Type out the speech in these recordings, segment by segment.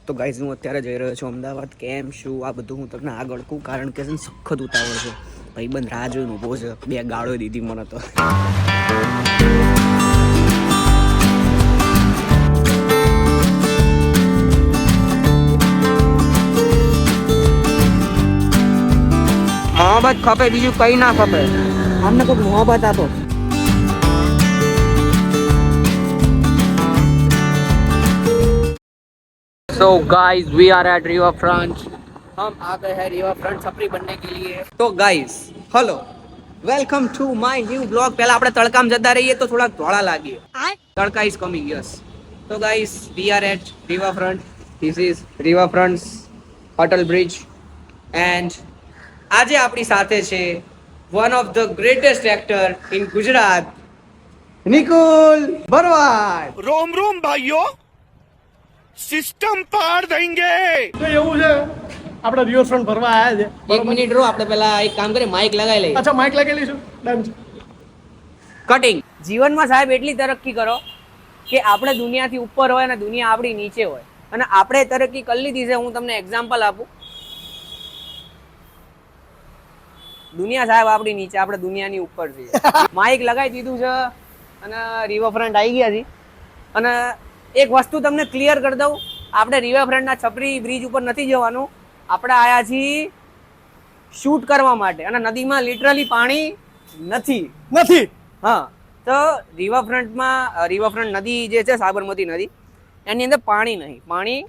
તો ગાઈઝ હું અત્યારે જઈ રહ્યો છું અમદાવાદ. કેમ શું આ બધું હું તમને આગળ કહું, કારણ કે છે ને સખત ઉતાવળ છે. ભાઈબંધ રાહ જોઈને ઊભો છે, 2 ગાળો દીધી મને તો. મોહબ્બત ખપે, બીજું કઈ ના ખપે. અમને કોઈ મોહબ્બત આપો. So guys, we are at riverfront. हम आ गए हैं riverfront सफरी बनने के लिए. तो guys, hello, welcome to my new vlog. પહેલા આપણે તડકામ જતા રહીએ તો થોડાક ધોળા લાગીએ. તડકા is coming, yes. So guys, we are at riverfront. This is riverfront's Atal Bridge. And આજે આપણી સાથે છે one of the greatest actor in Gujarat, Nikul ભરવાડ. रोम रोम भाइयों, सिस्टम पार देंगे. તો એવું છે આપણે રિવરફ્રન્ટ ભરવા આવ્યા છે. એક મિનિટ રો, આપણે પહેલા એક કામ કરીએ, માઇક લગાવી લઈએ. અચ્છા, માઇક લગાવી લઈશું. ડન છે. કટિંગ. જીવનમાં સાહેબ એટલી તરક્કી કરો કે આપણે દુનિયાથી ઉપર હોય અને દુનિયા આપણી નીચે હોય. અને આપણે તરક્કી કરી લીધી છે. હું તમને એક્ઝામ્પલ આપું. દુનિયા સાહેબ આપણી નીચે, આપણે દુનિયાની ઉપર છીએ. માઇક લગાવી દીધું છે અને રિવરફ્રન્ટ આવી ગયા છે. અને એક વસ્તુ તમને ક્લિયર કરી દઉં, આપણે રિવરફ્રન્ટના છપરી બ્રિજ ઉપર નથી જવાનું. આપણે આયા છીએ શૂટ કરવા માટે, અને નદીમાં લિટરલી પાણી નથી. હા, તો રિવરફ્રન્ટ નદી જે છે સાબરમતી નદી, એની અંદર પાણી નહીં. પાણી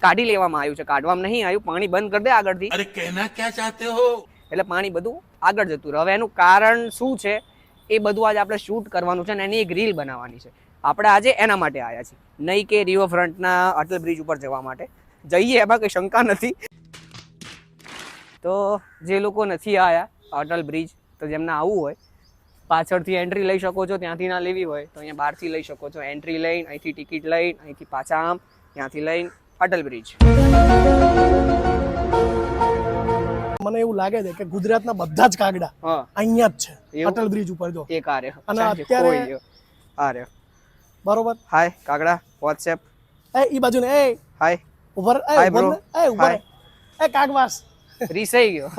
કાઢી લેવામાં આવ્યું છે, કાઢવામાં નહીં આવ્યું. પાણી બંધ કરી દે આગળથી. अरे कहना क्या चाहते हो? એટલે પાણી બધું આગળ જતું રહે. હવે એનું કારણ શું છે એ બધું આજે આપણે શૂટ કરવાનું છે અને એની એક રીલ બનાવવાની છે. આપણે આજે એના માટે આવ્યા છીએ, નહીં કે રિવરફ્રન્ટના અટલ બ્રિજ ઉપર જવા માટે. જઈએ, એમાં કંઈ શંકા નથી. તો જે લોકો નથી આવ્યા અટલ બ્રિજ, તો જેમને આવવું હોય, પાછળથી એન્ટ્રી લઈ શકો છો. ત્યાંથી ના લેવી હોય તો અહીંયા બહારથી લઈ શકો છો. એન્ટ્રી લઈને અહીંથી ટિકિટ લઈને અહીંથી પાછા આમ, ત્યાંથી લઈને અટલ બ્રિજ. મને એવું લાગે છે કે ગુજરાતના બધા જ કાગડા અહીંયા જ છે, એવું? અટલ બ્રિજ ઉપર. જો એક આ રહ્યો. અને અત્યારે આ રહ્યો. બરોબર. હાય કાગડા, વોટ્સએપ. ઈ બાજુ ને એ હાય. ઉપર Hi, bro. ઉપર એ કાગવાસ રીસાઈ ગયો.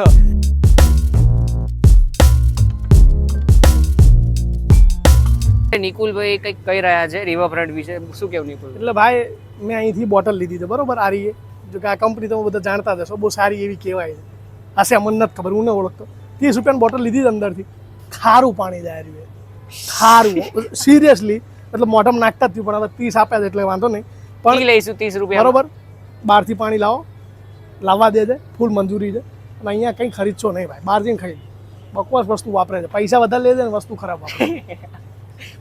નિકુલભાઈ કંઈક કહી રહ્યા છે રિવરફ્રન્ટ વિશે. શું કેવું નિકુલ? એટલે ભાઈ મેં અહીંથી બોટલ લીધી છે, બરોબર. આ રહી. જો કે આ કંપની તમે બધા જાણતા જ હશો, બહુ સારી એવી કહેવાય છે. આશે મને નથી ખબર, હું ન ઓળખતો. 30 રૂપિયાની બોટલ લીધી છે, અંદરથી ખારું પાણી જાય રહ્યું. ખારું, સિરિયસલી. એટલે મોઢામાં નાખતા જ થયું, પણ હવે 30 આપ્યા છે એટલે વાંધો નહીં. પી લઈશું 30 રૂપિયા. બરોબર. બહારથી પાણી લાવવા દે છે, ફૂલ મંજૂરી છે. અને અહીંયા કંઈ ખરીદશો નહીં ભાઈ, બહાર જઈને ખાઈ. બકવાસ વસ્તુ વાપરે છે, પૈસા વધારે લે છે ને વસ્તુ ખરાબ વાપરે.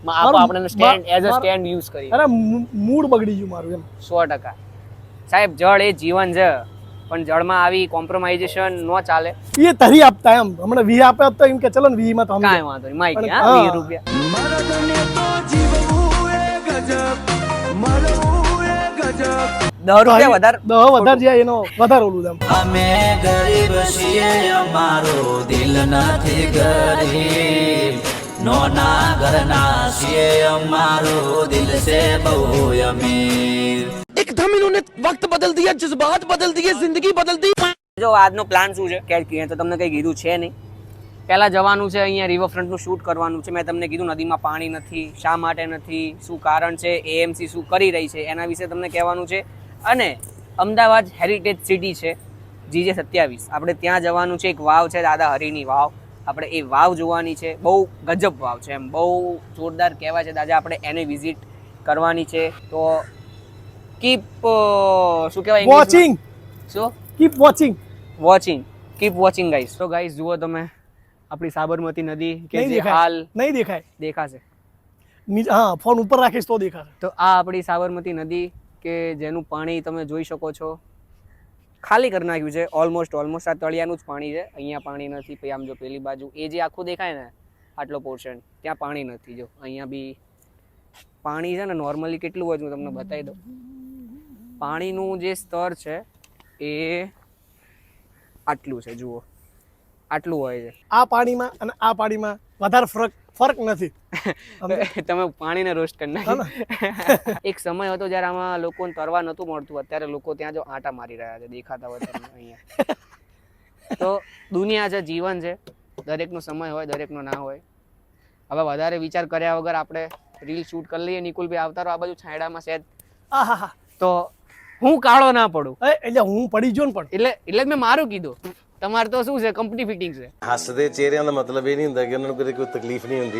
આપણે stand as a stand use કરીએ. અરે મૂડ બગડી ગયું મારું એમ. 100%. સાહેબ, જળ એ જીવન છે, પણ જળમાં આવી કોમ્પ્રોમાઇઝેશન ન ચાલે. એ તરી આપતા એમ. હમણાં 20 આપ્યા તો એમ કે ચલો ને 20 માં તો કાંઈ વાંધો નહીં. માઈક 20 રૂપિયા. વધારે જાય એનો વધારે ઓલું એમ. અમે ગરીબ છીએ, અમારો દિલ નથી ગરીબ. નોના ઘરના છીએ, અમારો દિલ છે બહુ અમીર. एकदम इन्होंने वक्त बदल दिया, जज्बात बदल दिए, जिंदगी बदल दी. જો આજનો પ્લાન શું છે કે તો તમને કંઈ કીધું છે નહીં. પહેલા જવાનું છે અહીંયા રિવરફ્રન્ટનું શૂટ કરવાનું છે. મેં તમને કીધું નદીમાં પાણી નથી, શા માટે નથી, શું કારણ છે, એએમસી શું કરી રહી છે, એના વિશે તમને કહેવાનું છે. અને અમદાવાદ હેરિટેજ સિટી છે, GJ 27. આપણે ત્યાં જવાનું છે. એક વાવ છે, દાદા હરિની વાવ. આપણે એ વાવ જોવાની છે. બહુ ગજબ વાવ છે, એમ બહુ જોરદાર કહેવાય છે. આજે આપણે એને વિઝિટ કરવાની છે. તો કીપ શું કહેવાય વોચિંગ. શું? Keep watching guys. તો ગાઈસ જુઓ તમે આપણી સાબરમતી નદી કે જે હાલ નહીં દેખાય. દેખાશે. હા, ફોન ઉપર રાખીશ તો દેખાશે. તો આ આપણી સાબરમતી નદી કે જેનું પાણી તમે જોઈ શકો છો, ખાલી કરી નાખ્યું છે. ઓલમોસ્ટ આ તળિયાનું જ પાણી છે. અહીંયા પાણી નથી. પછી આમ જો પેલી બાજુ એ જે આખું દેખાય ને આટલો પોર્શન, ત્યાં પાણી નથી. જો અહીંયા બી પાણી છે ને. નોર્મલી કેટલું હોય હું તમને બતાવી દઉં. પાણીનું જે સ્તર છે એ આટલું છે. જુઓ, આટલું હોય છે. આ પાણીમાં અને આ પાણીમાં વધારે ફરક ફરક નથી. તમે પાણીને રોસ્ટ કરી હા નાખ્યું. એક સમય હતો જ્યારે આમાં લોકોને તરવા નતું મળતું. અત્યારે લોકો ત્યાં જો આટા મારી રહ્યા છે, દેખાતા હોય તમને અહીંયા. તો દુનિયા છે, જીવન છે, દરેકનો સમય હોય, દરેકનો ના હોય. હવે વધારે વિચાર કર્યા વગર આપણે રીલ શૂટ કરી લઈએ. નિકુલભાઈ આવતા રહો આ બાજુ છાંયડામાં સેજ, આહા, તો હું કાળો ના પડું. એટલે હું પડી ગયો ને, પણ એટલે જ મેં મારું કીધું. તમારે તો શું છે, કંપની ફિટિંગ છે. ਹੱਸਦੇ ਚਿਹਰਿਆਂ ਦਾ ਮਤਲਬ ਇਹ ਨਹੀਂ ਹੁੰਦਾ ਕਿ ਉਹਨਾਂ ਨੂੰ ਕਦੇ ਕੋਈ ਤਕਲੀਫ ਨਹੀਂ ਹੁੰਦੀ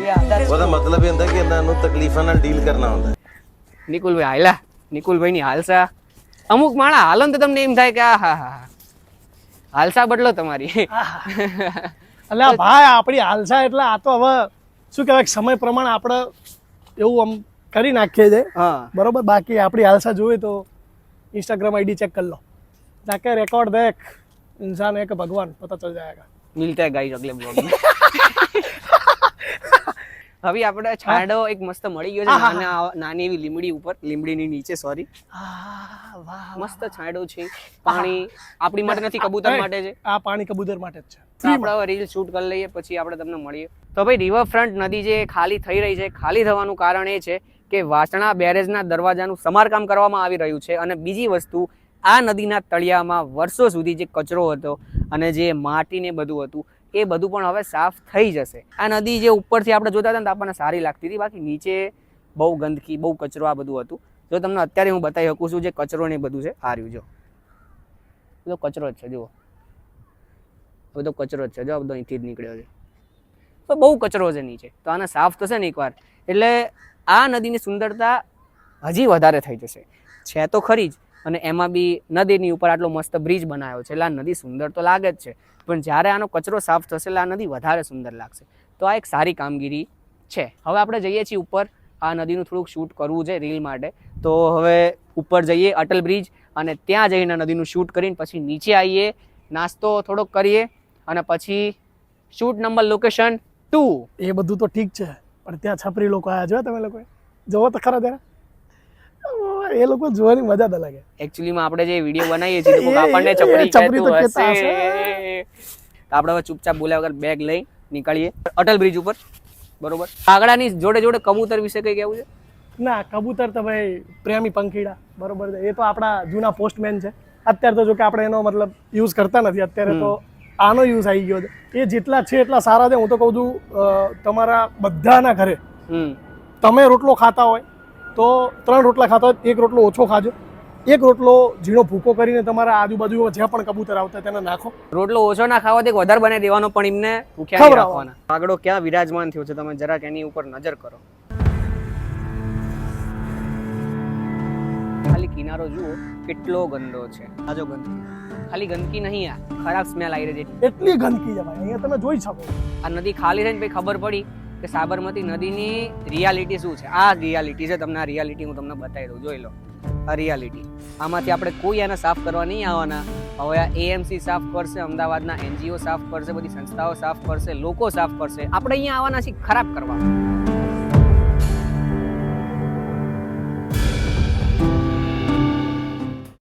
ਉਹਦਾ ਮਤਲਬ ਇਹ ਹੁੰਦਾ ਕਿ ਇਹਨਾਂ ਨੂੰ ਤਕਲੀਫਾਂ ਨਾਲ ડીલ ਕਰਨਾ ਹੁੰਦਾ નિકુલભાઈ હાયલા, નિકુલભાઈ ની હાલસા. અમુક માણા હાલો ને તો તમને એમ થાય કે આ હા હા હાલસા બદલો તમારી. એટલે આ ભાઈ આપણી હાલસા એટલે આ તો હવે શું કહેવાય, સમય પ્રમાણે આપણે એવું આમ કરી નાખીએ છે. હા, બરોબર. બાકી આપણી હાલસા જોઈએ તો इंस्टाग्राम आईडी चेक कर लो, जाके रिकॉर्ड देख, इंसान है कि भगवान, पता चल जाएगा. મિલતા ગાઈસ અગલે બ્લોગ में. હવે આપણે છાંયડો એક મસ્ત મળી ગયો છે, નાની એવી લીમડી ઉપર, લીમડીની નીચે, સોરી. મસ્ત છાંયડો છે. પાણી આપણી માટે નથી, કબૂતર માટે છે. આ પાણી કબૂતર માટે જ છે. તો આપણે હવે રીલ શૂટ કરી લઈએ, પછી આપણે તમને મળીએ. તો ભાઈ, રિવરફ્રન્ટ નદી જે ખાલી થઈ રહી છે, ખાલી થવાનું કારણ એ છે કે વાસણા બેરેજના દરવાજાનું સમારકામ કરવામાં આવી રહ્યું છે. અને બીજી વસ્તુ, આ નદીના તળિયામાં વર્ષો સુધી જે કચરો હતો અને જે માટીને બધું હતું, એ બધું પણ હવે સાફ થઈ જશે. આ નદી જે ઉપરથી આપણે જોતા હતા ને તો આપણને સારી લાગતી હતી, બાકી નીચે બહુ ગંદકી, બહુ કચરો, આ બધું હતું. જો તમને અત્યારે હું બતાવી શકું છું જે કચરો ને બધું છે, આ રહ્યું જો, બધો કચરો જ છે. જુઓ, બધો કચરો જ છે. જો બધો અહીંથી જ નીકળ્યો છે, તો બહુ કચરો છે નીચે. તો આને સાફ થશે ને એકવાર, એટલે આ નદીની સુંદરતા હજી વધારે થઈ જશે. છે તો ખરી જ, અને એમાં બી નદીની ઉપર આટલો મસ્ત બ્રિજ બનાવ્યો છે, એટલે આ નદી સુંદર તો લાગે જ છે. પણ જ્યારે આનો કચરો સાફ થશે એટલે આ નદી વધારે સુંદર લાગશે. તો આ એક સારી કામગીરી છે. હવે આપણે જઈએ છીએ ઉપર. આ નદીનું થોડુંક શૂટ કરવું છે રીલ માટે, તો હવે ઉપર જઈએ અટલ બ્રિજ, અને ત્યાં જઈને નદીનું શૂટ કરીને પછી નીચે આવીએ, નાસ્તો થોડોક કરીએ, અને પછી શૂટ નંબર લોકેશન 2. એ બધું તો ઠીક છે, પણ ત્યાં છપરી લોકો આયા જો, તમે લોકો જોવો તો ખરા જરા. એ લોકો જોવાની મજા જ અલગ છે. એકચ્યુઅલીમાં આપણે જે વિડીયો બનાવીએ છીએ તો આપણને ચપરી ચપરી તો કહેતું કહેતા હશે. તો આપણે હવે ચૂપચાપ બોલ્યા વગર બેગ લઈ નીકળીએ અટલ બ્રિજ ઉપર. બરોબર. કાગડાની જોડે જોડે કબૂતર વિશે કઈ કહેવું છે? ના, કબૂતર તો ભાઈ પ્રેમી પંખીડા, બરોબર છે. એ તો આપણા જૂના પોસ્ટમેન છે. અત્યારે તો જો કે આપણે એનો મતલબ યુઝ કરતા નથી. અત્યારે તો આનો યુઝ આવી ગયો છે. એ જેટલા છે એટલા સારા છે. હું તો કહું છું, તમારા બધાના ઘરે તમે રોટલો ખાતા હોય તો 3 રોટલા ખાતા હોય, 1 રોટલો ઓછો ખાજો. 1 રોટલો ઝીણો ભૂકો કરીને તમારા આજુબાજુ જ્યાં પણ કબૂતર આવતા તેને નાખો. રોટલો ઓછો ના ખાવા દે, વધારે બનાવી દેવાનો, પણ એમને ભૂખ્યા નહીં રાખવાના. કાગડો ક્યાં વિરાજમાન થયો છે, તમે જરાક એની ઉપર નજર કરો. ખાલી કિનારો જુઓ કેટલો ગંદો છે. આ જો ગંદકી, ખાલી ગંદકી નહીં, આ ખરાબ સ્મેલ આવી રહી છે. એટલી ગંદકી છે ભાઈ, અહીંયા તમે જોઈ શકો. આ નદી ખાલી થઈને પછી ખબર પડી કે સાબરમતી નદીની રિયાલિટી શું છે. આ રિયાલિટી છે. તમને આ રિયાલિટી હું તમને બતાવી દઉં, જોઈ લો. આ રિયાલિટી, આમાંથી આપણે કોઈ આને સાફ કરવા નહીં આવવાના. હવે આ એએમસી સાફ કરશે, અમદાવાદના NGO સાફ કરશે, બધી સંસ્થાઓ સાફ કરશે, લોકો સાફ કરશે. આપણે અહીંયા આવવાના છીએ ખરાબ કરવા.